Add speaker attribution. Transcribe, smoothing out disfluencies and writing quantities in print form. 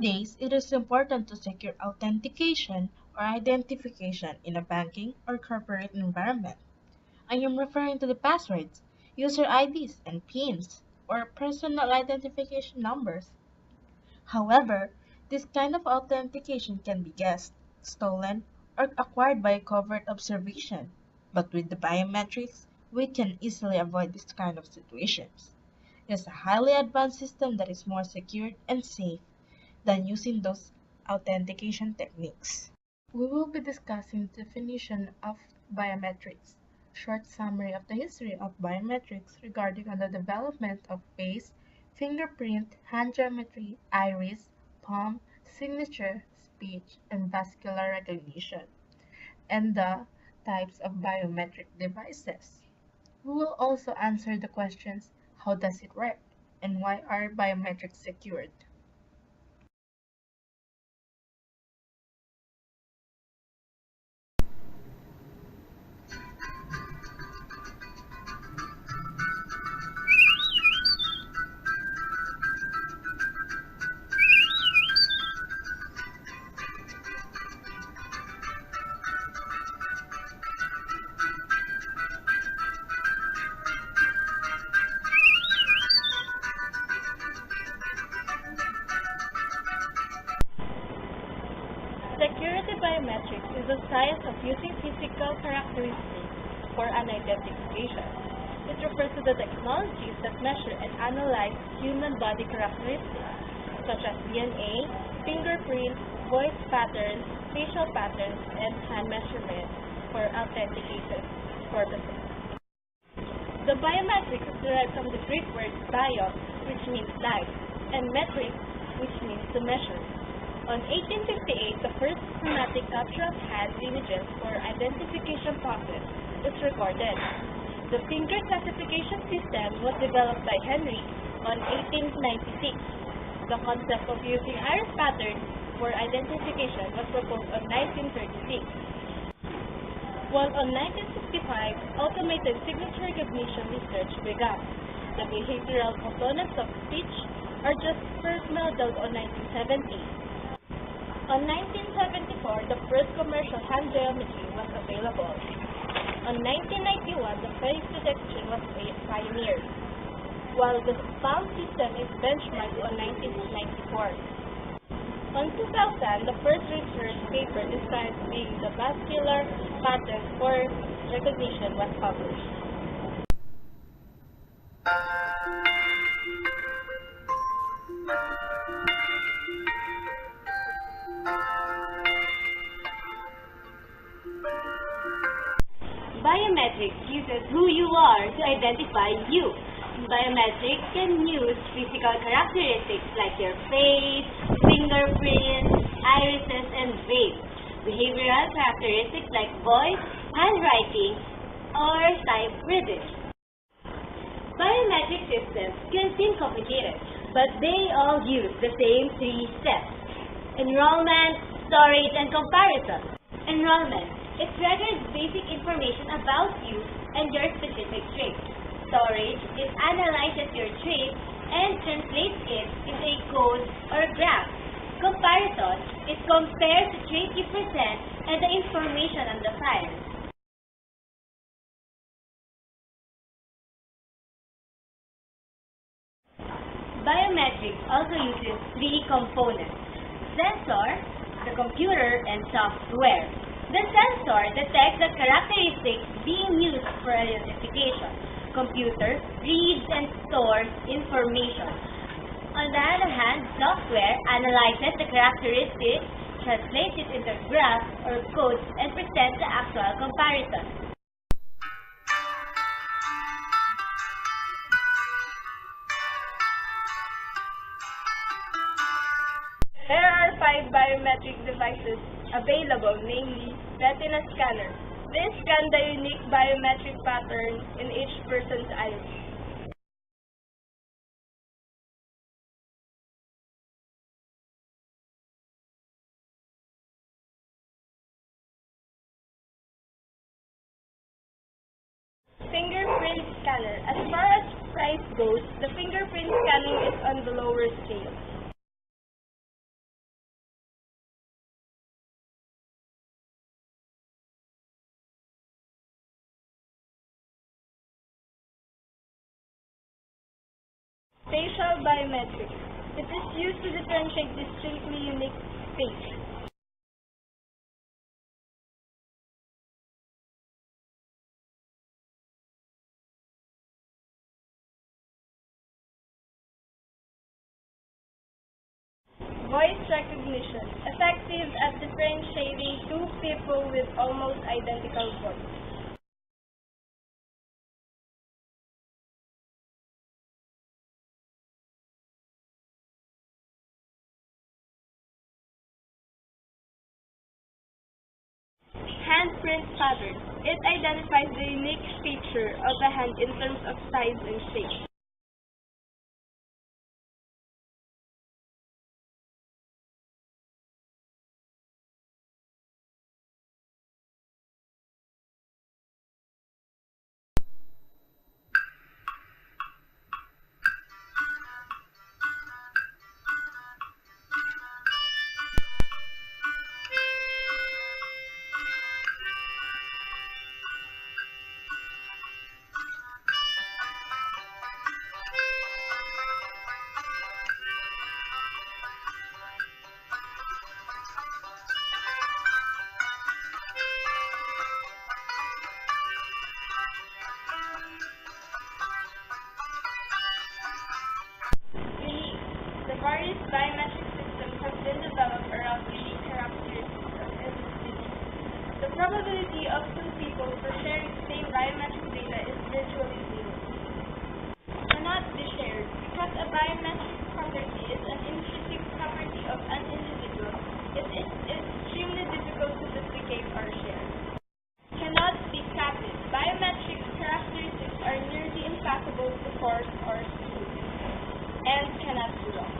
Speaker 1: Nowadays, it is important to secure authentication or identification in a banking or corporate environment. I am referring to the passwords, user IDs, and PINs, or personal identification numbers. However, this kind of authentication can be guessed, stolen, or acquired by covert observation. But with the biometrics, we can easily avoid this kind of situations. It is a highly advanced system that is more secure and safe than using those authentication techniques. We will be discussing definition of biometrics, short summary of the history of biometrics regarding on the development of face, fingerprint, hand geometry, iris, palm, signature, speech, and vascular recognition, and the types of biometric devices. We will also answer the questions, how does it work, and why are biometrics secured? Security biometrics is the science of using physical characteristics for an identification. It refers to the technologies that measure and analyze human body characteristics, such as DNA, fingerprints, voice patterns, facial patterns, and hand measurements for authentication purposes. The biometrics is derived from the Greek word bio, which means life, and metrics, which means to measure. On 1858, the first systematic capture of hand images for identification process is recorded. The finger classification system was developed by Henry on 1896. The concept of using iris patterns for identification was proposed on 1936. While on 1965, automated signature recognition research began. The behavioral components of speech are just first modeled on 1970. On 1974, the first commercial hand geometry was available. On 1991, the face detection was pioneered, while the palm system is benchmarked on 1994. On 2000, the first research paper describing the vascular pattern for recognition was published.
Speaker 2: Biometrics uses who you are to identify you. Biometrics can use physical characteristics like your face, fingerprints, irises, and face. Behavioral characteristics like voice, handwriting, or type reading. Biometric systems can seem complicated, but they all use the same three steps: enrollment, storage, and comparison. Enrollment. It records basic information about you and your specific trait. Storage. It analyzes your trait and translates it into a code or graph. Comparison. It compares the trait you present and the information on the file. Biometrics also uses three components: sensor, the computer, and software. The sensor detects the characteristics being used for identification. Computer reads and stores information. On the other hand, software analyzes the characteristics, translates it into graphs or codes, and presents the actual comparison.
Speaker 3: There are 5 biometric devices available, namely retina scanner. This scans the unique biometric pattern in each person's eyes. Fingerprint scanner. As far as price goes, the fingerprint scanning is on the lower scale. Facial biometrics. It is used to differentiate distinctly unique face. Voice recognition. Effective at differentiating two people with almost identical voice. Handprint pattern. It identifies the unique feature of the hand in terms of size and shape. Unique. The various biometric systems have been developed around unique characteristics of individuals. The probability of two people for sharing the same biometric data is virtually zero. Cannot be shared because a biometric property is an intrinsic property of an individual. It is extremely difficult to duplicate or share. Cannot be copied. Biometric characteristics are nearly impossible to force or steal, and cannot be lost.